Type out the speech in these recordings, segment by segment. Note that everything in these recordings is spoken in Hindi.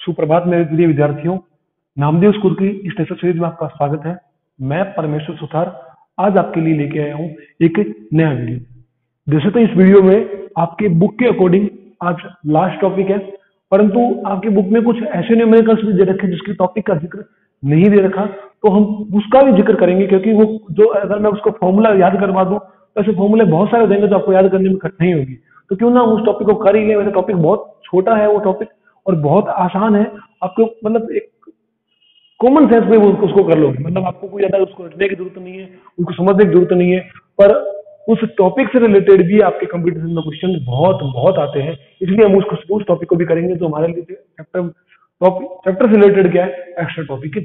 सुप्रभात मेरे प्रिय विद्यार्थियों। नामदेव स्कूल की इस लेक्चर सीरीज में आपका स्वागत है। मैं परमेश्वर सुथार आज आपके लिए लेके आया हूँ एक नया वीडियो। जैसे तो इस वीडियो में आपके बुक के अकॉर्डिंग आज लास्ट टॉपिक है, परंतु आपकी बुक में कुछ ऐसे न्यूमेरिकल्स भी दे रखे जिसके टॉपिक का जिक्र नहीं दे रखा, तो हम उसका भी जिक्र करेंगे। क्योंकि वो जो अगर मैं उसको फॉर्मूला याद करवा दूं तो ऐसे फॉर्मूले बहुत सारे देंगे जो आपको याद करने में कठिनाई होगी। तो क्यों ना उस टॉपिक को कर ही ले। वैसे टॉपिक बहुत छोटा है वो टॉपिक, और बहुत आसान है। आपको मतलब एक कॉमन सेंस में वो उसको कर लोगे, मतलब आपको कोई ज्यादा उसको रटने की जरूरत नहीं है, उसको समझने की जरूरत नहीं है। पर उस टॉपिक से रिलेटेड भी आपके कंपटीशन में क्वेश्चन बहुत बहुत आते हैं, इसलिए हम उस टॉपिक को भी करेंगे जो हमारे लिए चैप्टर से रिलेटेड क्या है, एक्स्ट्रा टॉपिक है।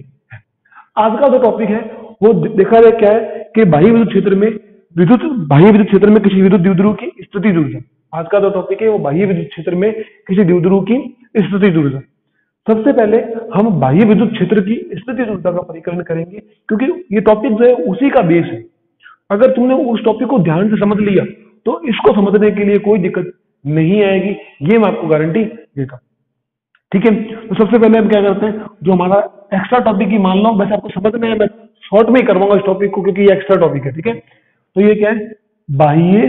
आज का जो टॉपिक है वो देखा जाए क्या है कि बाह्य विद्युत क्षेत्र में किसी विद्युत द्विध्रुव की स्थितिज ऊर्जा। आज का जो टॉपिक है वो बाह्य विद्युत क्षेत्र में किसी द्विध्रुव की स्थितिज ऊर्जा। सबसे पहले हम बाह्य विद्युत क्षेत्र की स्थितिज ऊर्जा का परिकलन करेंगे, क्योंकि ये टॉपिक जो है उसी का बेस है। अगर तुमने उस टॉपिक को ध्यान से समझ लिया तो इसको समझने के लिए कोई दिक्कत नहीं आएगी, ये मैं आपको गारंटी देता हूं। ठीक है, तो सबसे पहले हम क्या करते हैं, जो हमारा एक्स्ट्रा टॉपिक ही मान लो, वैसे आपको समझ में है, मैं शॉर्ट में ही करवाऊंगा इस टॉपिक को क्योंकि ये एक्स्ट्रा टॉपिक है। ठीक है, तो ये क्या है, बाह्य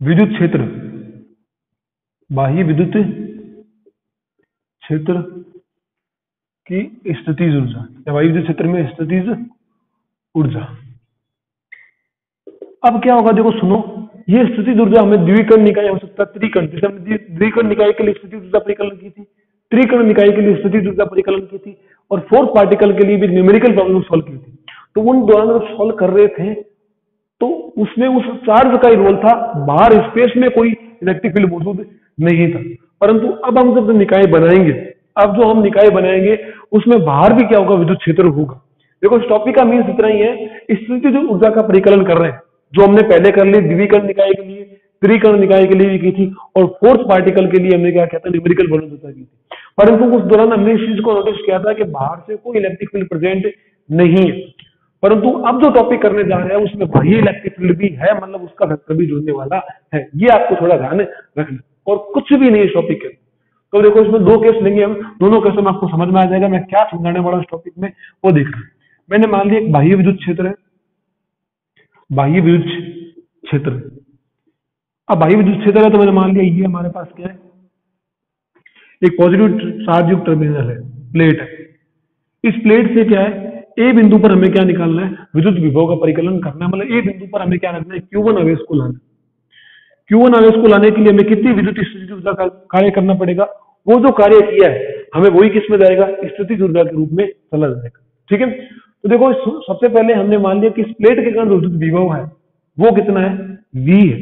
विद्युत क्षेत्र, बाह्य विद्युत क्षेत्र की स्थितिज ऊर्जा या बाह्य विद्युत क्षेत्र में स्थितिज ऊर्जा। अब क्या होगा, देखो सुनो, ये स्थितिज ऊर्जा हमें द्विकर्ण निकाय हो सकता है, त्रिकर्ण, जैसे हमने द्विकर्ण निकाय के लिए स्थितिज ऊर्जा परिकलन की थी, त्रिकर्ण निकाय के लिए स्थितिज ऊर्जा परिकलन की थी, और फोर्थ पार्टिकल के लिए भी न्यूमेरिकल प्रॉब्लम सॉल्व की थी। तो उन दौरान जब सॉल्व कर रहे थे तो उसमें उस चार्ज का ही रोल था, बाहर स्पेस में कोई इलेक्ट्रिक फील्ड मौजूद नहीं था। परंतु अब हम जब निकाय बनाएंगे, अब जो हम निकाय बनाएंगे उसमें बाहर भी क्या होगा, विद्युत क्षेत्र होगा। देखो इस टॉपिक का मीन्स इतना ही है, स्थितिज ऊर्जा का परिकलन कर रहे हैं जो हमने पहले कर ली, द्विकर्ण निकाय के लिए, त्रिकर्ण निकाय के लिए भी की थी, और फोर्थ पार्टिकल के लिए हमने क्या किया था, न्यूमेरिकल प्रॉब्लम की थी। परंतु उस दौरान हमने इस चीज को नोटिस किया था कि बाहर से कोई इलेक्ट्रिक फील्ड प्रेजेंट नहीं है। परंतु अब जो टॉपिक करने जा रहे हैं उसमें बाह्य इलेक्ट्रिक फील्ड भी है, मतलब उसका वेक्टर भी जुड़ने वाला है। ये आपको थोड़ा ध्यान रखना, और कुछ भी नहीं इस टॉपिक के। तो देखो इसमें दो केस लेंगे हम, दोनों केसों में आपको समझ में आ जाएगा मैं क्या समझाने वाला इस टॉपिक में, वो देखना। मैंने मान लिया एक बाह्य विद्युत क्षेत्र है, बाह्य विद्युत क्षेत्र। अब बाह्य विद्युत क्षेत्र है तो मैंने मान लिया ये हमारे पास क्या है, एक पॉजिटिव चार्ज युक्त टर्मिनल है, प्लेट है। इस प्लेट से क्या है, ए बिंदु पर हमें क्या निकालना है, विद्युत विभव का परिकलन करना है। मतलब ए बिंदु पर हमें क्या रखना है, Q1 आवेश को लाना। Q1 आवेश को लाने के लिए हमें कितनी विद्युत स्थितिज ऊर्जा का कार्य करना पड़ेगा, वो जो कार्य किया है हमें वही किस में जाएगा, स्थितिज ऊर्जा के रूप में चला जाएगा। ठीक है, तो देखो सबसे पहले हमने मान लिया कि इस प्लेट के कारण विद्युत विभव है वो कितना है, V है।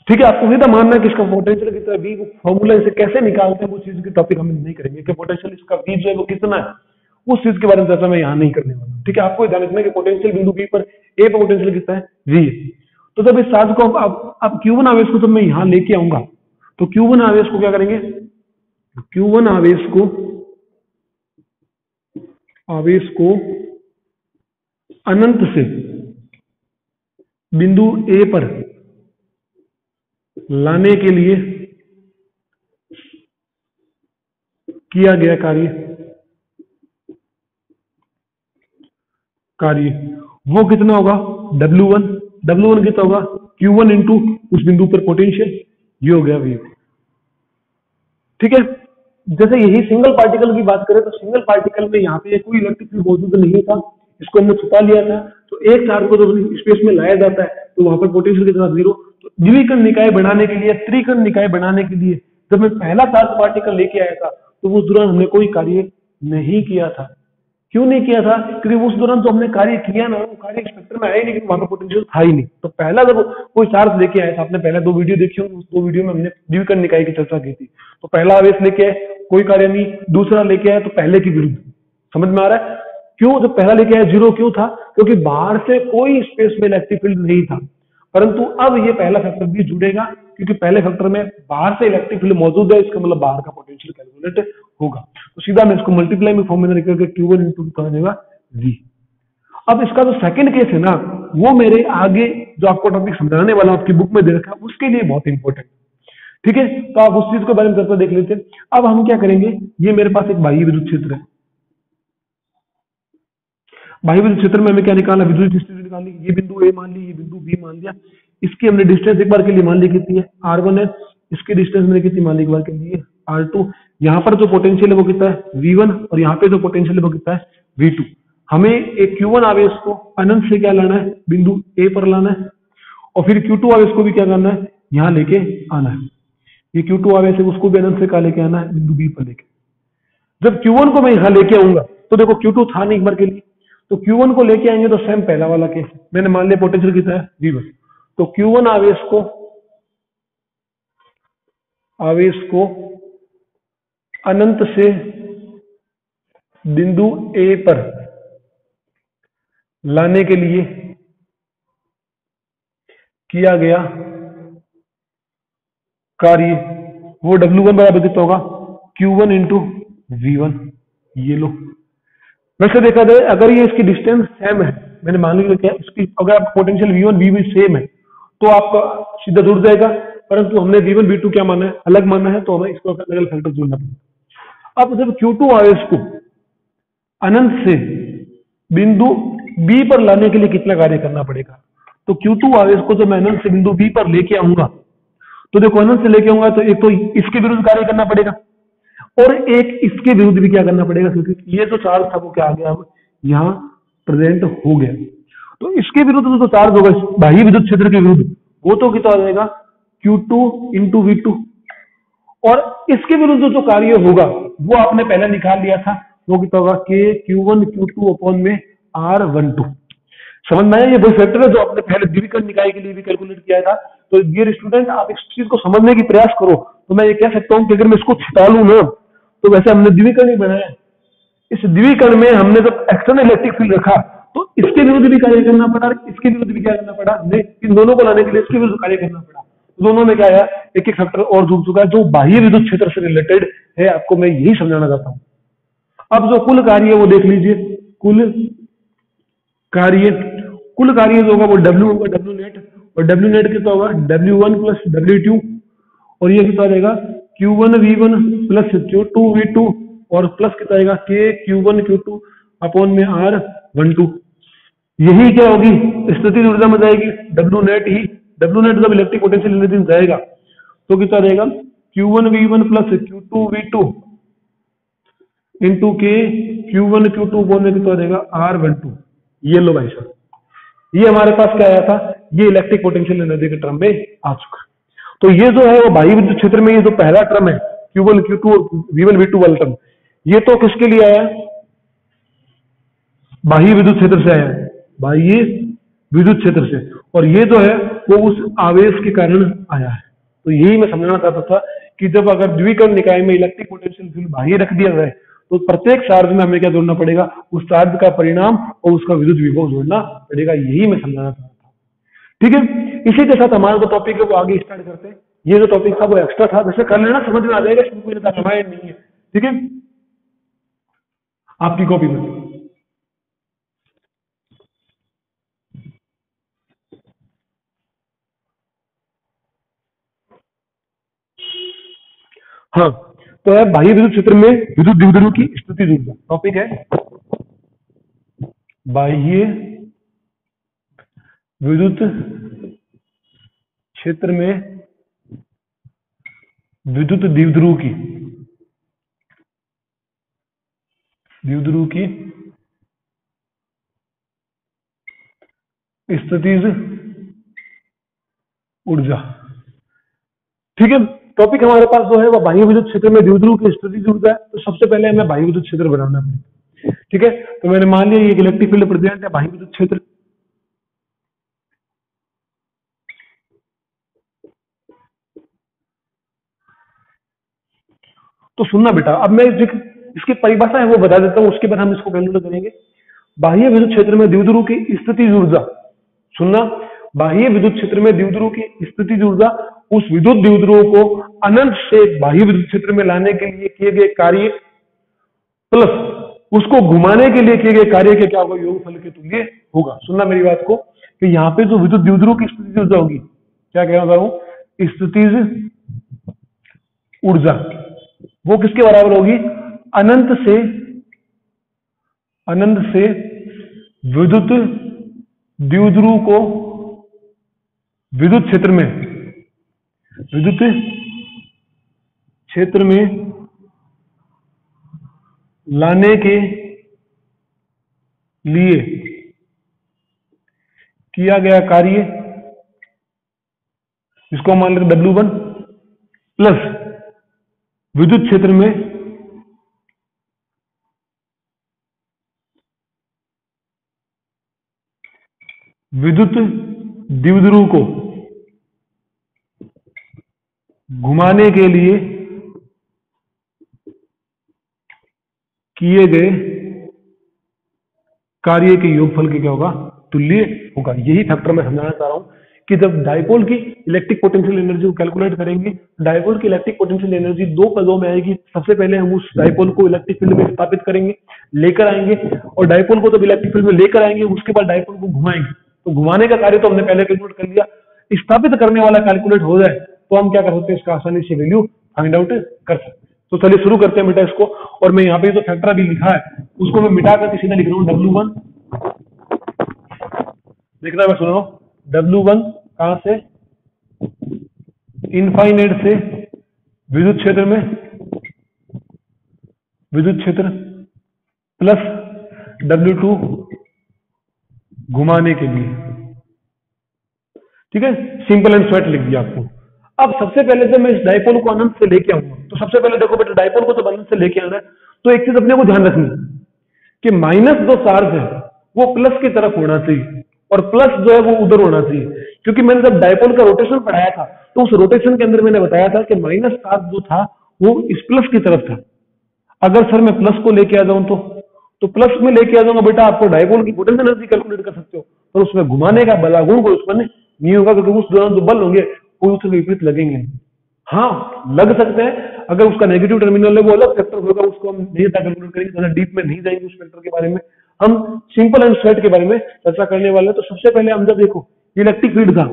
ठीक है, आपको सीधा मानना है कि इसका पोटेंशियल कितना है, V। वो फॉर्मूला इसे कैसे निकालते हैं वो चीज की टॉपिक हम नहीं करेंगे कि पोटेंशियल इसका V जो है वो कितना है, उस चीज के बारे में चर्चा मैं यहाँ नहीं करने वाला। ठीक है, आपको ध्यान रखना है कि पोटेंशियल बिंदु बी पर ए पर पोटेंशियल कितना है, V। तो जब इस चार्ज को अब Q1 आवेश को जब मैं यहाँ लेके आऊंगा तो Q1 आवेश को क्या करेंगे, Q1 आवेश को अनंत से बिंदु ए पर लाने के लिए किया गया कार्य वो कितना होगा, W1 कितना होगा, Q1 इंटू उस बिंदु पर पोटेंशियल, ये हो गया V। ठीक है, जैसे यही सिंगल पार्टिकल की बात करें तो सिंगल पार्टिकल में यहाँ पे कोई इलेक्ट्रिक फील्ड मौजूद नहीं था, इसको हमने छुपा लिया था। तो एक चार्ज को जब स्पेस में लाया जाता है तो वहां पर पोटेंशियल कितना, 0। तो द्विकर्ण निकाय बनाने के लिए, त्रिकर्ण निकाय बनाने के लिए जब मैं पहला चार्ज पार्टिकल लेके आया था तो उस दौरान हमने कोई कार्य नहीं किया था। क्यों नहीं किया था, क्योंकि उस दौरान जो हमने कार्य किया ना, वो कार्य स्पेक्ट्रम में आया ही नहीं, वहां पर पोटेंशियल था ही नहीं। तो पहला जब कोई चार्ज लेके आया था, आपने पहले 2 वीडियो देखी होंगी, उस 2 वीडियो में हमने द्विकर्ण निकाय की चर्चा की थी। तो पहला आवेश लेके आए, कोई कार्य नहीं, दूसरा लेके आया तो पहले की विरुद्ध। समझ में आ रहा है क्यों, जब पहला लेके आया 0 क्यों था, क्योंकि बाहर से कोई स्पेस में इलेक्ट्रिक फील्ड नहीं था। परंतु अब ये पहला फैक्टर भी जुड़ेगा, क्योंकि पहले फैक्टर में बाहर से इलेक्ट्रिक फील्ड मौजूद है, इसका मतलब बाहर का पोटेंशियल कैलकुलेट होगा। तो सीधा मैं इसको मल्टीप्लाई में फॉर्मूला लिख करके Q1 इंटू कहा जाएगा V। अब इसका जो सेकंड केस है ना, वो मेरे आगे जो आपको टॉपिक समझाने वाला हूं, आपकी बुक में दे रखा है, उसके लिए बहुत इंपॉर्टेंट। ठीक है, तो आप उस चीज के बारे में चर्चा देख लेते हैं। अब हम क्या करेंगे, ये मेरे पास एक बाह्य विद्युत क्षेत्र है। बाह्य विद्युत क्षेत्र में हमें क्या निकालना, विद्युत स्थिति निकालनी। ये बिंदु ए मान ली, ये बिंदु बी मान लिया, इसकी हमने डिस्टेंस एक बार के लिए मान ली कितनी है, R1 है। इसकी डिस्टेंस मैंने कितनी मान ली एक बार के लिए, R2। यहाँ पर जो पोटेंशियल है वो कितना है, V1, और यहाँ पे जो पोटेंशियल है वो कितना है, V2। हमें एक Q1 आवेश को अनंत से क्या लाना है, बिंदु ए पर लाना है, और फिर Q2 आवेश को भी क्या करना है, यहाँ लेके आना है। ये Q2 आवेश है, उसको भी अनंत से क्या लेके आना है, बिंदु बी पर लेके। जब Q1 को मैं यहाँ लेके आऊंगा, तो देखो Q2 था नहीं एक बार के लिए, तो Q1 को लेके आएंगे तो सेम पहला वाला केस, मैंने मान लिया पोटेंशियल कितना है, V1। तो Q1 आवेश को अनंत से बिंदु ए पर लाने के लिए किया गया कार्य, वो W1 बराबर कितना होगा, Q1 इंटू V1। ये लो, वैसे देखा जाए अगर ये इसकी डिस्टेंस सेम है, मैंने मान लिया क्या इसकी, अगर आपका पोटेंशियल V1 V2 सेम है तो आपका सीधा जुड़ जाएगा, परंतु हमने V1 V2 क्या माना है, अलग माना है, तो हमें इसको अलग अलग फैक्टर जोड़ना पड़ेगा। अब जब Q2 आवेश को अनंत से बिंदु B पर लाने के लिए कितना कार्य करना पड़ेगा, तो Q2 आवेश को जब मैं अनंत से बिंदु B पर लेके आऊंगा, तो देखो अनंत से लेके आऊंगा तो एक तो इसके विरुद्ध कार्य करना पड़ेगा, और एक इसके विरुद्ध भी क्या करना पड़ेगा, क्योंकि ये जो चार्ज था वो क्या आ गया, अब यहाँ प्रेजेंट हो गया। तो इसके विरुद्ध जो चार्ज होगा बाह्य विद्युत क्षेत्र के विरुद्ध, वो तो कितना आ जाएगा, Q2 इंटू V2। और इसके विरुद्ध जो कार्य होगा वो आपने पहले निकाल लिया था, वो कितना होगा, K Q1 Q2 अपॉन में R12। समझ में आया, ये वही फैक्टर है जो आपने पहले द्विकर्ण निकाय के लिए भी कैलकुलेट किया था। तो डियर स्टूडेंट, आप इस चीज को समझने की प्रयास करो, तो मैं ये कह सकता हूं कि अगर मैं इसको छिपा लूं ना, तो वैसे हमने द्विकर्ण ही बनाया, इस द्विकर्ण में हमने जब एक्सटर्नल इलेक्ट्रिक फील्ड रखा, तो इसके विरुद्ध भी कार्य करना पड़ा, इसके विरुद्ध भी क्या करना पड़ा, हमने इन दोनों को लाने के लिए इसके विरुद्ध कार्य करना पड़ा। दोनों में क्या है, एक एक फैक्टर और जुड़ चुका है जो बाह्य विद्युत क्षेत्र से रिलेटेड है, आपको मैं यही समझाना चाहता हूं। अब जो कुल कार्य है वो देख लीजिए, कुल कार्य जो होगा वो W होगा, W नेट, और W नेट कितना होगा, W1 प्लस W2, और ये कितना रहेगा, Q1 V1 plus Q2 V2, और प्लस कितना आएगा, K Q1 Q2 अपॉन में R12। यही क्या होगी, स्थिति ऊर्जा में जाएगी W नेट ही। W नेट जब इलेक्ट्रिक पोटेंशियल एनर्जी जाएगा तो कितना रहेगा, Q1 V1 plus Q2 V2 into K Q1 Q2 upon में कितना रहेगा, R12। ये लो भाई साहब, ये हमारे पास क्या आया था, ये इलेक्ट्रिक पोटेंशियल एनर्जी के टर्म में आ चुका। तो ये जो है वो बाह्य विद्युत क्षेत्र में ये जो पहला टर्म है Q1 Q2 और V1 V2 वाला टर्म, ये तो किसके लिए आया, बाह्य विद्युत क्षेत्र से आया है, बाह्य विद्युत क्षेत्र से, और ये जो है वो उस आवेश के कारण आया है। तो यही मैं समझना चाहता था कि जब अगर द्विकर्ण निकाय में इलेक्ट्रिक पोटेंशियल फील्ड बाह्य रख दिया जाए, तो प्रत्येक चार्ज में हमें क्या जोड़ना पड़ेगा, उस चार्ज का परिणाम और उसका विद्युत विभव जोड़ना पड़ेगा। यही मैं समझाना चाहता था। ठीक है, इसी के साथ हमारा जो टॉपिक है वो आगे स्टार्ट करते हैं। ये जो टॉपिक था वो एक्स्ट्रा था, वैसे कर लेना, समझ में आ जाएगा, इसमें कोई रामायण नहीं है। ठीक है, आपकी कॉपी में हाँ, तो है बाह्य विद्युत क्षेत्र में विद्युत द्विध्रुव की स्थिति ऊर्जा। टॉपिक है बाह्य विद्युत क्षेत्र में विद्युत द्विध्रुव की स्थितिज ऊर्जा। ठीक है, टॉपिक हमारे पास जो है वो बाह्य विद्युत क्षेत्र में द्विध्रुव की स्थितिज ऊर्जा है। तो सबसे पहले हमें बाह्य विद्युत क्षेत्र बनाना है। ठीक है, तो मैंने मान लिया ये इलेक्ट्रिक फील्ड प्रेजेंट है बाह्य विद्युत क्षेत्र। तो सुनना बेटा, अब मैं इसकी परिभाषा है वो बता देता हूं, उसके बाद हम इसको कैलकुलेट करेंगे। बाह्य विद्युत क्षेत्र में द्विध्रुव की स्थितिज ऊर्जा, सुनना, बाह्य विद्युत क्षेत्र में द्विध्रुव की स्थितिज ऊर्जा उस विद्युत द्विध्रुव को अनंत से बाह्य विद्युत क्षेत्र में लाने के लिए किए गए कार्य प्लस उसको घुमाने के लिए किए गए कार्य के क्या होगा, योगफल के तुल्य होगा। सुनना मेरी बात को, कि यहाँ पे जो विद्युत द्विध्रुव की स्थितिज ऊर्जा होगी, क्या कह रहा हूं, स्थितिज ऊर्जा वो किसके बराबर होगी? अनंत से विद्युत द्विध्रुव को विद्युत क्षेत्र में लाने के लिए किया गया कार्य, इसको मान लेते W1 प्लस विद्युत क्षेत्र में विद्युत द्विध्रुव को घुमाने के लिए किए गए कार्य के योगफल के क्या होगा? तुल्य होगा। यही फैक्टर मैं समझाना चाह रहा हूं कि जब डायपोल की इलेक्ट्रिक पोटेंशियल एनर्जी को कैलकुलेट करेंगे, डायपोल की इलेक्ट्रिक पोटेंशियल एनर्जी दो पदों में आएगी। सबसे पहले हम उस डायपोल को इलेक्ट्रिक फील्ड में स्थापित करेंगे, लेकर आएंगे, और डायपोल को जब इलेक्ट्रिक फील्ड में लेकर आएंगे उसके बाद डायपोल को घुमाएंगे। तो घुमाने का कार्य तो हमने पहले कैलकुलेट कर लिया, स्थापित करने वाला कैलकुलेट हो जाए तो हम क्या कर सकते हैं? इसका आसानी से वैल्यू फाइंड आउट कर सकते हैं। तो चलिए शुरू करते हैं बेटा इसको। और मैं यहाँ पे जो फैक्टर अभी लिखा है उसको मैं मिटा करके सीधा लिख रहा हूँ W1। देखना मैं सुन रहा हूँ, W1 कहां से? इनफाइनाइट से विद्युत क्षेत्र प्लस W2 घुमाने के लिए। ठीक है, सिंपल एंड स्वीट लिख दिया आपको। अब सबसे पहले जब मैं इस डायपोल को अनंत से लेके आऊंगा, तो सबसे पहले देखो बेटा, डायपोल को जब अनंत से लेके आना है तो एक चीज अपने को ध्यान रखनी कि माइनस जो चार्ज है वो प्लस की तरफ होना चाहिए और प्लस जो है वो उधर होना चाहिए। क्योंकि मैंने जब डायपोल का रोटेशन पढ़ाया था तो उस रोटेशन के अंदर मैंने बताया था कि माइनस चार्ज जो था वो इस प्लस की तरफ था। अगर सर मैं प्लस को लेके आ जाऊं तो प्लस में लेके आ जाऊंगा बेटा, आपको डायपोल की पोटेंशियल एनर्जी कैलकुलेट कर सकते हो, पर उसमें घुमाने का बलागुण को उत्पन्न नहीं होगा, क्योंकि उस दौरान जो बल होंगे वो उससे विपरीत लगेंगे। हाँ लग सकते हैं, अगर उसका नेगेटिव टर्मिनल है वो अलग फैक्टर होगा, उसको हम नहीं कैलकुलेट करेंगे, थोड़ा डीप में नहीं जाएंगे उस फैक्टर के बारे में। हम सिंपल एंड स्ट्रेट के बारे में चर्चा करने वाले हैं। तो सबसे पहले हम जब देखो इलेक्ट्रिक फील्ड था,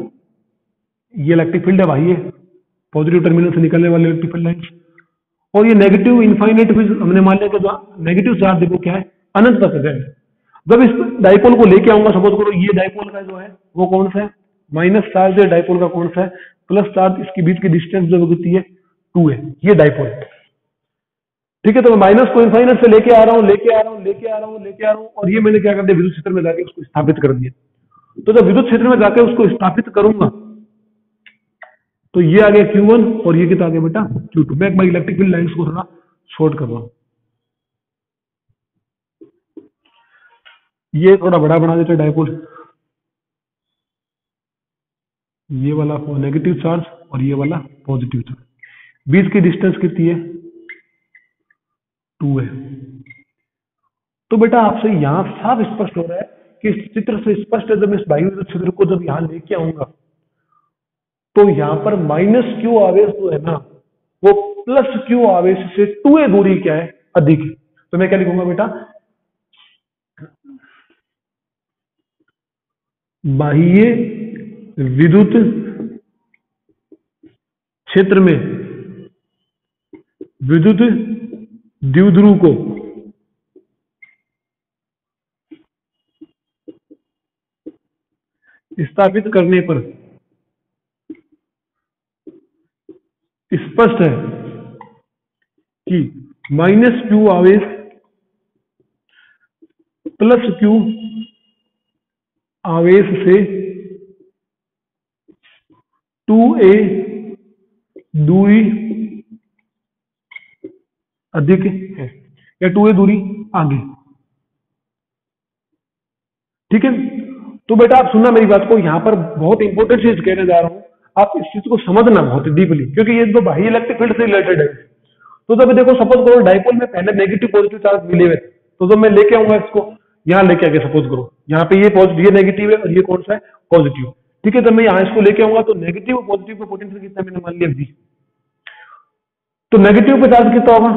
ये इलेक्ट्रिक फील्ड है भाई, ये पॉजिटिव टर्मिनल से निकलने वाले इलेक्ट्रिक फील्ड लाइन्स, और ये नेगेटिव इनफाइनाइट भी हमने मान लिया कि नेगेटिव चार्ज देखो क्या है, अनंत तक है। जब इस डायपोल को लेके आऊंगा, सपोज करो ये डायपोल का जो है वो कौन सा है? माइनस चार्ज है। डायपोल का कौन सा है? Plus charge. इसके बीच की डिस्टेंस जो होती है 2 है, ये डायपोल। ठीक है, तो मैं माइनस को इनफाइनाइट से लेके आ रहा हूं, और ये मैंने क्या कर दिया? विद्युत क्षेत्र में जाके उसको स्थापित कर दिया। तो जब विद्युत क्षेत्र में जाके उसको स्थापित करूंगा तो ये आ गया Q1 और ये कितना आ गया बेटा? Q2। मैं एक बार इलेक्ट्रिक फील्ड लाइन्स को थोड़ा शॉर्ट कर रहा हूं, ये थोड़ा बड़ा बना देते डायपोल, ये वाला नेगेटिव चार्ज और ये वाला पॉजिटिव चार्ज, बीच की डिस्टेंस कितनी है? 2 है। तो बेटा आपसे यहां साफ स्पष्ट हो रहा है कि इस चित्र से स्पष्ट है, जब इस वायु विद्युत क्षेत्र को जब यहां लेके आऊंगा तो यहां पर माइनस क्यू आवेश जो है ना वो प्लस क्यू आवेश से 2a दूरी क्या है? अधिक। तो मैं क्या लिखूंगा बेटा? बाह्य विद्युत क्षेत्र में विद्युत द्विध्रुव को स्थापित करने पर स्पष्ट है कि माइनस क्यू आवेश प्लस क्यू आवेश से 2a दूरी अधिक है, या 2a दूरी आगे। ठीक है, तो बेटा आप सुनना मेरी बात को, यहां पर बहुत इंपॉर्टेंट चीज कहने जा रहा हूं, आप इस चीज को समझना बहुत डीपली, क्योंकि ये तो बाह्य इलेक्ट्रिक फील्ड से रिलेटेड है। तो जब देखो सपोज करो डायपोल में पहले नेगेटिव पॉजिटिव चार्ज मिले हुए, तो जब मैं लेके आऊंगा इसको यहां लेके आके, सपोज करो यहाँ पे ये पॉजिटिव, ये नेगेटिव है और ये कौन सा है? पॉजिटिव। ठीक है, जब मैं यहाँ इसको लेके आऊंगा तो नेगेटिव और पॉजिटिव का पोटेंशियल कितना मैंने मान लिया V। तो नेगेटिव पे चार्ज कितना होगा?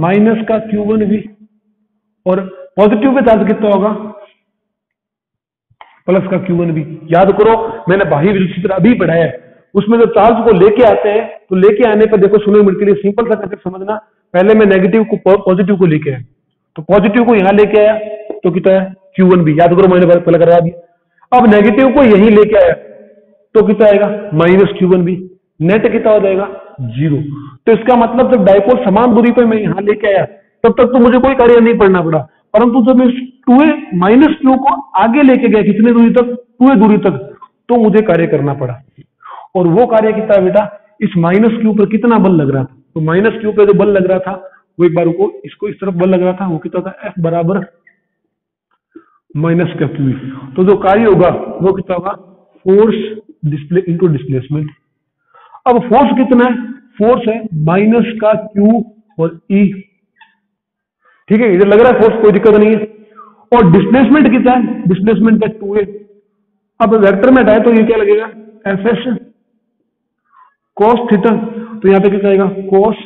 माइनस का Q1V, और पॉजिटिव पे चार्ज कितना होगा? प्लस का Q1V। याद करो मैंने बाह्य विद्युत क्षेत्र अभी पढ़ाया है, उसमें जो चार्ज को लेके आते हैं, तो लेके आने पर देखो 0 मिनट के लिए सिंपल सा कंसेप्ट समझना, पहले मैं नेगेटिव को पॉजिटिव को लेके आया, तो पॉजिटिव को यहां लेके आया तो कितना है Q1 भी, याद करो मैंने पहले करवा दिया। अब नेगेटिव को यही लेके आया तो कितना आएगा -Q1 भी, नेट कितना हो जाएगा 0। तो इसका मतलब जब डाइपोल समान दूरी पर मैं यहां लेके आया तब तक तो मुझे कोई कार्य नहीं पड़ना पड़ा, परंतु जब मैं 2a -Q को आगे लेके गया कितने दूरी तक, 2a दूरी तक, तो मुझे कार्य करना पड़ा। और वो कार्य कितना है बेटा, इस -Q पर कितना बल लग रहा था, तो -Q पे जो बल लग रहा था वो एक बार को इसको इस तरफ बल लग रहा था, वो कितना था F बराबर -Q। तो जो कार्य होगा वो कितना होगा, फोर्स डिस्प्ले इंटू डिस्प्लेसमेंट। अब फोर्स कितना है, फोर्स है -Q और E, ठीक है, इधर लग रहा है फोर्स, कोई दिक्कत नहीं है। और डिस्प्लेसमेंट कितना है, डिस्प्लेसमेंट का 2a। अब वेक्टर में हटाए तो ये क्या लगेगा, Fs cos थीटा, तो यहाँ पे कितना आएगा cos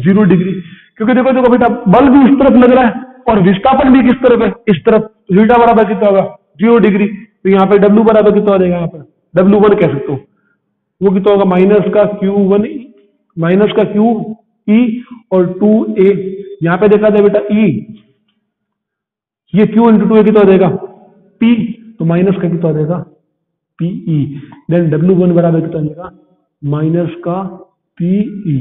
0 डिग्री, क्योंकि देखो देखो बेटा बल भी इस तरफ लग रहा है और विस्थापन भी किस तरफ है, इस तरफ, थीटा बराबर कितना होगा 0 डिग्री, तो यहाँ पे W बराबर कितना हो जाएगा, यहाँ पर W1 कह सकते हो, वो कितना होगा -Q और 2a। यहाँ पे देखा जाए बेटा E, ये Q इंटू 2a कितना हो जाएगा P, तो माइनस का कितना हो जाएगा PE, देन W1 बराबर कितना हो जाएगा -PE।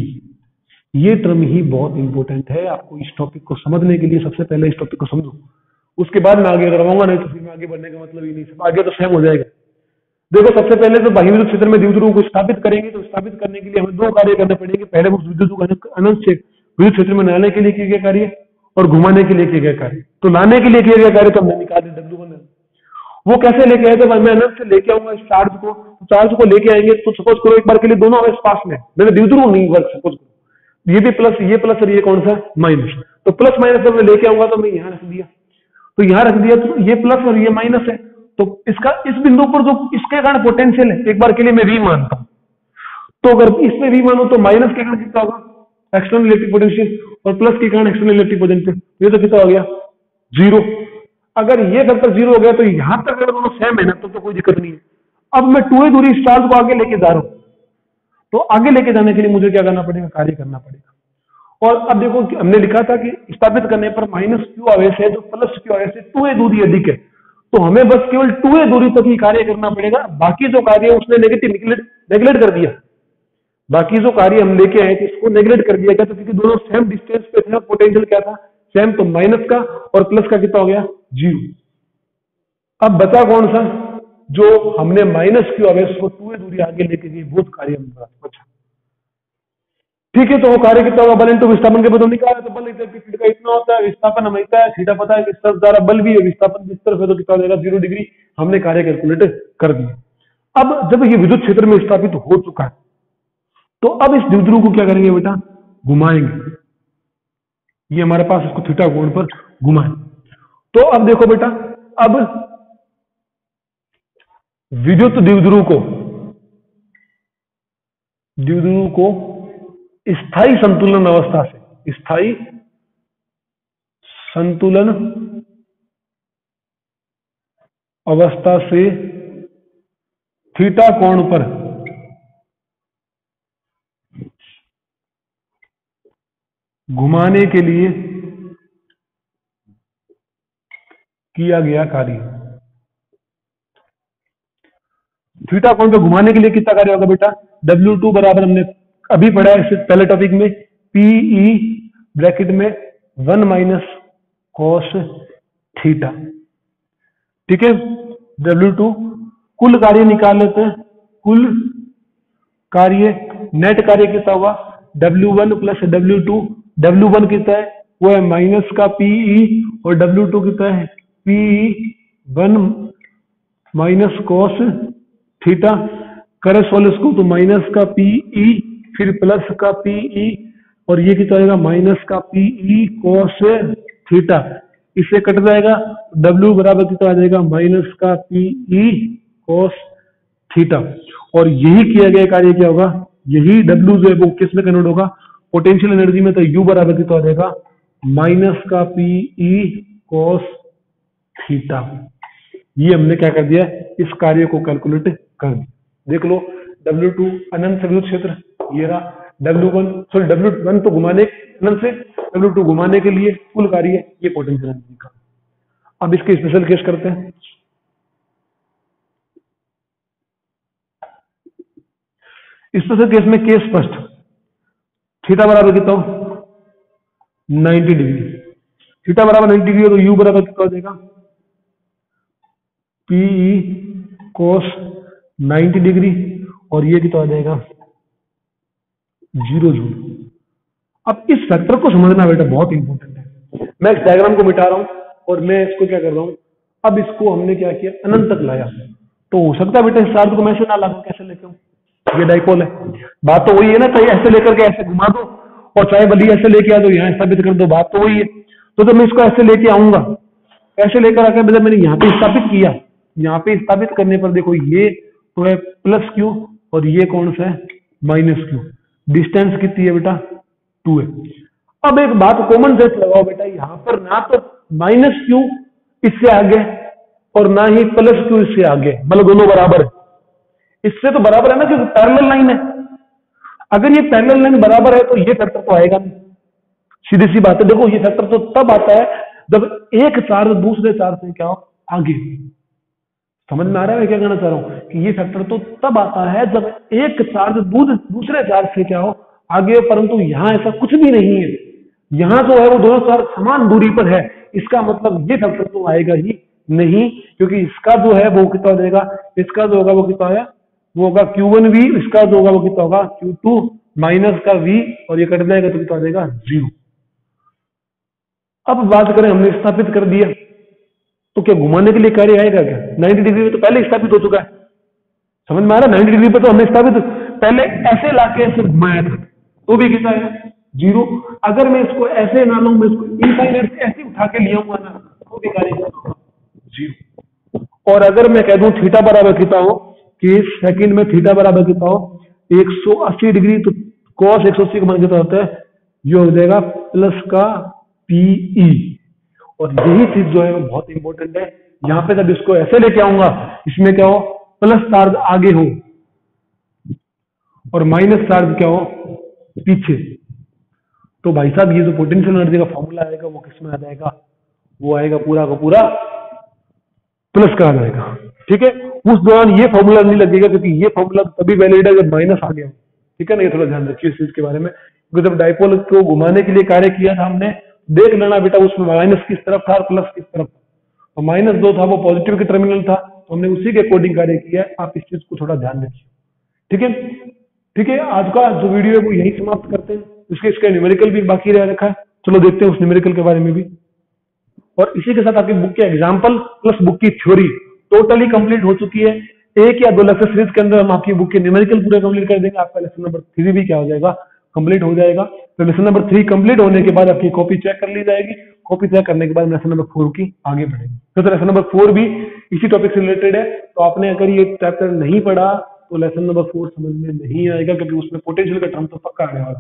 ये टर्म ही बहुत इंपॉर्टेंट है आपको इस टॉपिक को समझने के लिए। सबसे पहले इस टॉपिक को समझो, उसके बाद मैं आगे करवाऊंगा, नहीं तो फिर मैं आगे बढ़ने का मतलब ही नहीं, सब आगे तो सेम हो जाएगा। देखो सबसे पहले तो बाह्य विद्युत क्षेत्र में द्विध्रुव को स्थापित करेंगे, तो स्थापित करने के लिए हमें दो कार्य करने पड़ेंगे। पहले वो विद्युत को अनंत से विद्युत क्षेत्र में लाने के लिए किए गए कार्य और घुमाने के लिए किए गए कार्य। तो लाने के लिए किए गए कार्य तो हमने निकाले W1, वो कैसे लेके आए, जब मैं अनंत से लेके आऊंगा इस चार्ज को, तो चार्ज को लेके आएंगे तो सपोज करो एक बार के लिए दोनों आवेश पास में, मैंने द्विध्रुव नहीं वर्क, सपोज करो ये भी प्लस, ये प्लस और ये कौन सा माइनस, तो प्लस माइनस जब मैं लेके आऊंगा तो मैं यहाँ रख दिया, तो यहाँ रख दिया, तो ये प्लस और ये माइनस है, तो इसका इस बिंदु पर जो इसके कारण पोटेंशियल है, एक बार के लिए मैं V मानता हूं, तो अगर इसमें V मानो तो माइनस के कारण कितना होगा एक्सटर्नल इलेक्ट्रिक पोटेंशियल, और प्लस के कारण एक्सटर्नल इलेक्ट्रिक पोटेंशियल, ये तो कितना हो गया 0। अगर ये फैक्टर 0 हो गया तो यहां तक अगर दोनों सेम है ना तो कोई दिक्कत नहीं है। अब मैं 2a दूरी इस चार्ज को आगे लेके जा रहा हूं, तो आगे लेके जाने के लिए मुझे क्या करना पड़ेगा, कार्य करना पड़ेगा। और अब देखो हमने लिखा था कि स्थापित करने पर -Q आवेश है, जो +Q आवेश है, 2a दूरी अधिक है, तो हमें बस केवल 2a दूरी तक ही कार्य करना पड़ेगा, बाकी जो कार्य है उसने नेगलेक्ट कर दिया, बाकी जो कार्य हम लेके आए थे इसको नेगलेक्ट कर दिया गया, तो क्योंकि दोनों सेम डिस्टेंस पे थे, पोटेंशियल क्या था सेम, तो माइनस का और प्लस का कितना हो गया 0। अब बचा कौन सा, जो हमने -Q आवेश को 2a दूरी आगे लेके गए, वो कार्य बचा, ठीक है। तो वो कार्य कितना होगा, बल इंटू विस्थापन के बदल निकाला, तो बल इलेक्ट्रिक फील्ड का इतना होता है, विस्थापन हमें इतना है, थीटा पता है कि इस तरफ द्वारा बल भी है, विस्थापन किस तरफ है, तो कितना हो जाएगा 0 डिग्री, हमने कार्य कैलकुलेट कर दिया। अब जब ये विद्युत क्षेत्र में स्थापित हो चुका है, तो अब इस द्विध्रुव को क्या करेंगे बेटा, घुमाएंगे, ये हमारे पास इसको थीटा कोण पर घुमाए। तो अब देखो बेटा, अब विद्युत द्विध्रुव को स्थायी संतुलन अवस्था से, स्थायी संतुलन अवस्था से थीटा कोण पर घुमाने के लिए किया गया कार्य। थीटा कोण पर घुमाने के लिए कितना कार्य होगा बेटा, W2 बराबर हमने अभी पढ़ा है इससे पहले टॉपिक में, PE ब्रैकेट में 1 - cos थीटा, ठीक है। W2 कुल कार्य निकाल लेते हैं, कुल कार्य नेट कार्य कितना होगा W1 + W2, W1 कितना है वो है माइनस का PE, और W2 कितना है PE 1 - cos थीटा, करे सोल्व इसको तो माइनस का PE फिर प्लस का PE, और ये कितना आएगा माइनस का PE cos थीटा, इससे कट जाएगा, W बराबर कितना आ जाएगा माइनस का PE cos थीटा। और यही किया गया कार्य क्या होगा, यही W जो है वो किस में कन्वर्ट होगा, पोटेंशियल एनर्जी में, तो U बराबर कितना आ जाएगा माइनस का PE cos थीटा। ये हमने क्या कर दिया, इस कार्य को कैलकुलेट कर दिया। देख लो W2 अनंत से विद्युत क्षेत्र ये रहा, W1 तो घुमाने अनंत से, W2 घुमाने के लिए कुल कार्य, ये पोटेंशियल एनर्जी का। अब इसके स्पेशल केस करते हैं। स्पेशल केस में केस फर्स्ट, थीटा बराबर कितना हो 90 डिग्री, थीटा बराबर 90 डिग्री हो तो यू बराबर कितना हो जाएगा पीई कोस 90 डिग्री, और ये कितना हो जाएगा 0 जूल। अब इस फैक्टर को समझना बेटा बहुत इंपॉर्टेंट है। मैं इस डायग्राम को मिटा रहा हूं और मैं इसको क्या कर रहा हूं, अब इसको हमने क्या किया अनंत तक लाया, तो हो सकता है बेटा इस चार्ज को मैं ऐसे ना लागू, कैसे लेके आऊं, ये डाइपोल है, बात तो वही है ना, चाहे ऐसे लेकर के ऐसे घुमा दो और चाहे बल्कि ऐसे लेके आ दो यहाँ स्थापित कर दो, बात तो वही है। तो जब मैं इसको ऐसे लेके आऊंगा, ऐसे लेकर आकर जब मैंने यहाँ पे स्थापित किया, यहाँ पे स्थापित करने पर देखो ये तो है प्लस क्यू और ये कौन सा है माइनस क्यू, डिस्टेंस कितनी है बेटा 2 है। अब एक बात कॉमन सेंस लगाओ बेटा, यहाँ पर ना तो माइनस क्यू इससे आगे और ना ही प्लस क्यू इससे आगे, मतलब दोनों बराबर है, इससे तो बराबर है ना क्योंकि पैरेलल लाइन है। अगर ये पैरेलल लाइन बराबर है तो ये फैक्टर तो आएगा नहीं, सीधी सी बात है। देखो ये फैक्टर तो तब आता है जब एक चार्ज दूसरे चार्ज से क्या हो आगे, समझ में आ रहा है मैं क्या कहना चाह रहा हूं कि ये फैक्टर तो तब आता है जब एक चार्ज दूसरे चार्ज से क्या हो आगे, परंतु यहां ऐसा कुछ भी नहीं है, यहां जो है वो दोनों चार्ज समान दूरी पर है, इसका मतलब ये फैक्टर तो आएगा ही नहीं, क्योंकि इसका जो है वो कितना हो जाएगा, इसका जो होगा वो कितना है वो होगा Q1V, इसका जो होगा वो कितना होगा Q2 माइनस का V, और ये कट जाएगा तो कितना आ जाएगा 0। अब बात करें हमने स्थापित कर दिया तो क्या घुमाने के लिए कार्य आएगा क्या, 90 डिग्री में तो पहले स्थापित हो चुका है, समझ में आ रहा है। 90 डिग्री पे तो हमने स्थापित पहले ऐसे लाके ऐसे घुमाया था तो भी कितना है 0। अगर मैं इसको ऐसे ना लूं, मैं इसको इनफाइनाइट से ऐसे उठा के लिया हुआ ना तो भी कार्य 0। और अगर मैं कह दूं थीटा बराबर कितना हो कि सेकंड में थीटा बराबर कितना हो 180 डिग्री, तो cos 180 का मान कितना होता है, ये हो जाएगा प्लस का पीई। और यही चीज जो है वो बहुत इंपॉर्टेंट है, यहां पे जब इसको ऐसे लेके आऊंगा इसमें क्या हो प्लस चार्ज आगे हो और माइनस चार्ज क्या हो पीछे, तो भाई साहब ये जो पोटेंशियल एनर्जी का फॉर्मूला आएगा वो किसमें आ जाएगा, वो आएगा पूरा का पूरा प्लस का आ जाएगा, ठीक है। उस दौरान ये फॉर्मूला नहीं लगेगा क्योंकि ये फॉर्मूला तभी वैलिड है जब माइनस आ गया, ठीक है ना, ये थोड़ा ध्यान रखिए इस चीज के बारे में, क्योंकि जब डाइपोल को घुमाने के लिए कार्य किया था हमने, देख लेना बेटा उसमें माइनस किस तरफ था और प्लस किस तरफ था, तो माइनस जो था वो पॉजिटिव के टर्मिनल था, तो हमने उसी के अकॉर्डिंग कार्य किया है, आप इस चीज को थोड़ा ध्यान रखिए, ठीक है। ठीक है, आज का जो वीडियो है वो यही समाप्त करते हैं, इसका न्यूमेरिकल भी बाकी रह रखा है, चलो देखते हैं उस न्यूमेरिकल के बारे में भी। और इसी के साथ आपकी बुक के एग्जाम्पल प्लस बुक की थ्योरी टोटली कंप्लीट हो चुकी है। एक या दो लेक्चर सीरीज के अंदर हम आपकी बुक के न्यूमेरिकल पूरे कंप्लीट कर देंगे, आपका लेसन नंबर 3 भी क्या हो जाएगा कंप्लीट हो जाएगा। तो लेसन नंबर 3 कंप्लीट होने के बाद आपकी कॉपी चेक कर ली जाएगी, कॉपी चेक करने के बाद लेसन नंबर 4 की आगे बढ़ेगी। तो लेसन नंबर 4 भी इसी टॉपिक से रिलेटेड है, तो आपने अगर ये चैप्टर नहीं पढ़ा तो लेसन नंबर 4 समझ में नहीं आएगा, क्योंकि उसमें पोटेंशियल का टर्म तो पक्का आने वाला,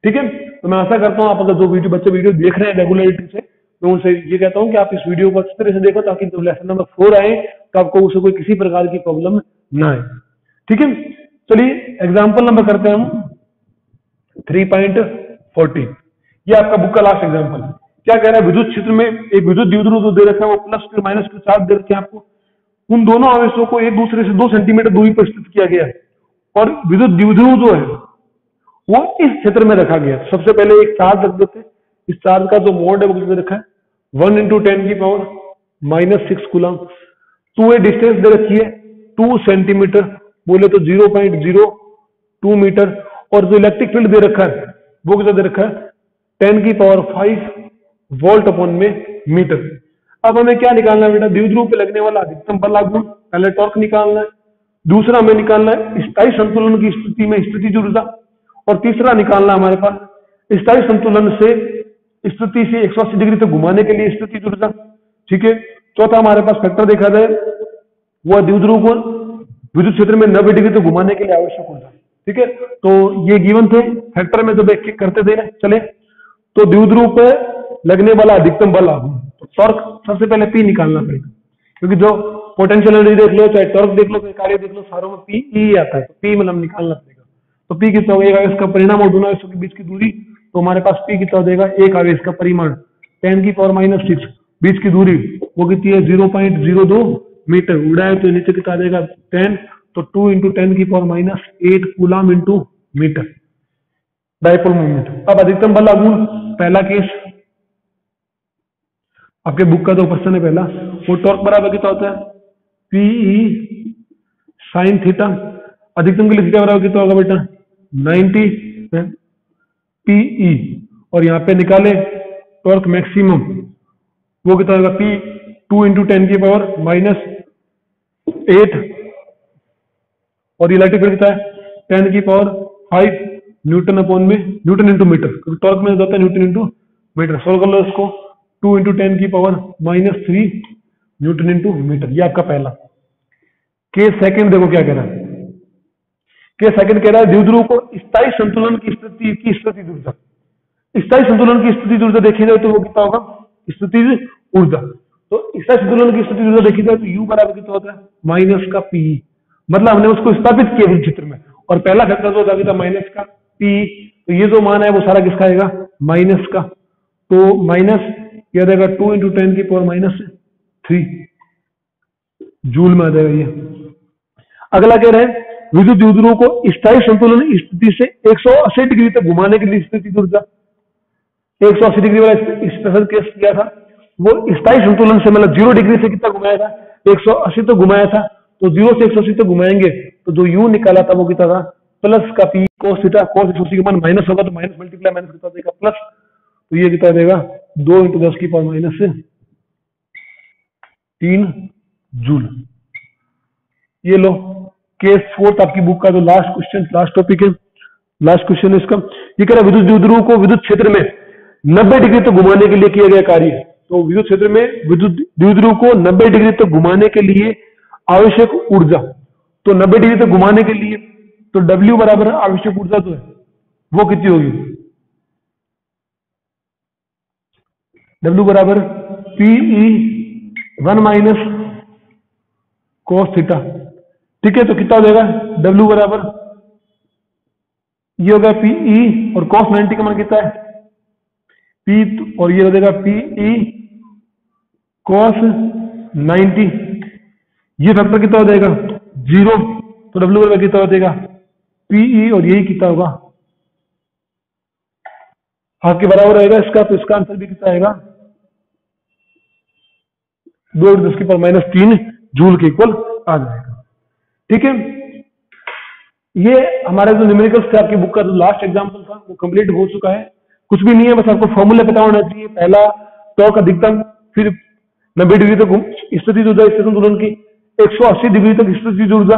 ठीक है। तो मैं आशा करता हूँ आप अगर जो बच्चे वीडियो देख रहे हैं रेगुलरिटी से, मैं उनसे ये कहता हूँ कि आप इस वीडियो को अच्छी तरह से देखो ताकि जब लेसन नंबर 4 आए तो आपको उसे कोई किसी प्रकार की प्रॉब्लम ना आए, ठीक है। चलिए एग्जाम्पल नंबर करते हैं हम 3.14, ये आपका बुक का लास्ट एग्जाम्पल। क्या कह रहा है, विद्युत क्षेत्र में एक विद्युत द्विध्रुव जो दे रखा है वो plus two minus two charge दे रखे हैं आपको, उन दोनों आवेशों को एक दूसरे से 2 सेंटीमीटर दूरी पर स्थित किया गया है, और विद्युत द्विध्रुव जो है वो इस क्षेत्र में रखा गया है। सबसे पहले एक चार्ज रख देते हैं, इस चार्ज का जो मोड है वो कितने रखा है 1 × 10⁻⁻6 कूलम। टू ए डिस्टेंस दे रखी है 2 सेंटीमीटर, बोले तो 0.02 मीटर, और जो इलेक्ट्रिक फील्ड दे रखा है वो कितना दे रखा है 10⁵ वोल्ट अपॉन में मीटर। अब हमें क्या निकालना है बेटा, द्विध्रुव पे लगने वाला अधिकतम बल आघूर्ण, पहले टॉर्क निकालना है, दूसरा हमें निकालना है स्थायी संतुलन की स्थिति में स्थितिज ऊर्जा, और तीसरा निकालना हमारे पास स्थायी संतुलन से स्थिति से 180 डिग्री तक घुमाने के लिए स्थितिज ऊर्जा, ठीक है। चौथा हमारे पास फैक्टर देखा जाए वो द्विध्रुव को विद्युत क्षेत्र में 90 डिग्री तक घुमाने के लिए आवश्यक ऊर्जा, ठीक है। तो ये गिवन थे फैक्टर में, जब एक एक करते थे चले, तो द्विध्रुव पे लगने वाला अधिकतम बल आघूर्ण, तो टॉर्क सबसे पहले P निकालना पड़ेगा, क्योंकि जो पोटेंशियल एनर्जी देख लो, चाहे टॉर्क देख लो, चाहे कार्य देख लो, सारों में पी आता है। तो पी मतलब निकालना पड़ेगा। तो पी कितना हो जाएगा, इसका परिणाम और दोनों आवेशों के बीच की दूरी। तो हमारे पास पी कितना हो जाएगा, एक आवेश का परिमाण 10⁻⁻6, बीच की दूरी वो कितनी है 0.02 मीटर। उड़ाए तो नीचे कितना आ जाएगा 10, तो 2 × 10⁻8 coulomb into metre dipole moment. अब अधिकतम बल आघूर्ण, पहला केस आपके बुक का जो क्वेश्चन है पहला, वो टॉर्क बराबर कितना होता है पीई साइन थीटा। अधिकतम के लिए थीटा बराबर कितना होगा बेटा 90 पीई। और यहाँ पे निकाले टॉर्क मैक्सिमम, वो कितना होगा पी 2 × 10⁻8 और इलेक्ट्रिक फील्ड कितना है 10⁵ न्यूटन इंटू मीटर, क्योंकि टॉर्क में होता है न्यूटन इंटू मीटर। सोल्व कर लो इसको, 2 × 10⁻³ न्यूटन इंटू मीटर। ये आपका पहला केस। सेकंड देखो क्या कह रहा है, केस सेकंड कह रहा है द्विध्रुव को स्थायी संतुलन की स्थिति ऊर्जा। स्थायी संतुलन की स्थिति ऊर्जा देखी जाए तो वो कितना होगा स्थिति ऊर्जा। तो स्थायी संतुलन की स्थिति ऊर्जा देखी जाए तो U बराबर कितना होता है माइनस का पी। मतलब हमने उसको स्थापित किया चित्र में, और पहला घटक जो था माइनस का पी। तो ये जो मान है वो सारा किसका आएगा माइनस का। तो माइनस क्या रहेगा 2 × 10⁻³ जूल में आ जाएगा ये। अगला कह रहे हैं विद्युत द्विध्रुव को स्थायी संतुलन स्थिति से 180 डिग्री तक घुमाने के लिए स्थिति ऊर्जा। 180 डिग्री वाला स्पेशल केस किया था, वो स्थायी संतुलन से मतलब 0 डिग्री से कितना घुमाया था 180 तक घुमाया था। तो 0 से 180 तक घुमाएंगे तो जो U निकाला था वो कितना था प्लस का पी कोस थीटा। कोस 180 का मान माइनस होगा तो माइनस मल्टीप्लाई माइनस कितना देगा प्लस। तो ये कितना देगा 2 × 10⁻³ जूल। ये लो केस फोर्थ आपकी बुक का जो लास्ट क्वेश्चन, लास्ट टॉपिक है, लास्ट क्वेश्चन है इसका। ये कह रहा है विद्युत द्विध्रुव को विद्युत क्षेत्र में 90 डिग्री तक घुमाने के लिए किया गया कार्य। तो विद्युत क्षेत्र में विद्युत द्विध्रुव को 90 डिग्री तक घुमाने के लिए आवश्यक ऊर्जा। तो 90 डिग्री तक घुमाने के लिए तो W बराबर आवश्यक ऊर्जा जो है वो कितनी होगी, W बराबर PE1 - cos थीटा। ठीक है, तो कितना हो जाएगा W बराबर ये होगा PE और cos 90 का मान कितना है P, और ये हो जाएगा PE cos 90। ये फैक्टर कितना हो जाएगा 0। तो W बराबर कितना हो जाएगा PE, और यही कितना होगा हाथ के बराबर रहेगा इसका। तो इसका आंसर भी कितना आएगा 2 × 10⁻³ जूल के इक्वल आ जाएगा। ठीक है, ये हमारे जो न्यूमेरिकल्स थे आपकी बुक का जो लास्ट एग्जांपल था वो कंप्लीट हो चुका है। कुछ भी नहीं है, बस आपको फॉर्मूला पता होना चाहिए। पहला टॉर्क अधिकतम, फिर 90 डिग्री तक स्थिति ऊर्जा स्थिति संतुलन की, 180 डिग्री तक स्थिति ऊर्जा,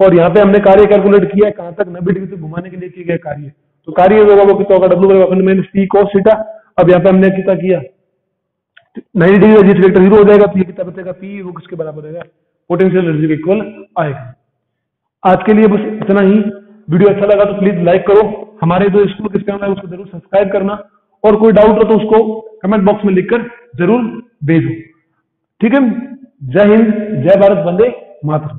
और यहाँ पे हमने कार्य कैलकुलेट किया है कहां तक 90 डिग्री तक घुमाने के लिए किया गया कार्य। तो कार्य होगा वो कितना होगा W बराबर P cos थीटा। अब यहाँ पे हमने कितना किया 90 डिग्री का जिस वेक्टर 0 हो जाएगा तो ये कितना बचेगा P, वो किसके बराबर रहेगा पोटेंशियल एनर्जी के इक्वल आएगा। आज के लिए बस इतना ही। वीडियो अच्छा लगा तो प्लीज लाइक करो, हमारे जो स्कूल के चैनल है उसको जरूर सब्सक्राइब करना, और कोई डाउट हो तो उसको कमेंट बॉक्स में लिखकर जरूर भेजो। ठीक है, जय हिंद, जय भारत, वंदे मातरम।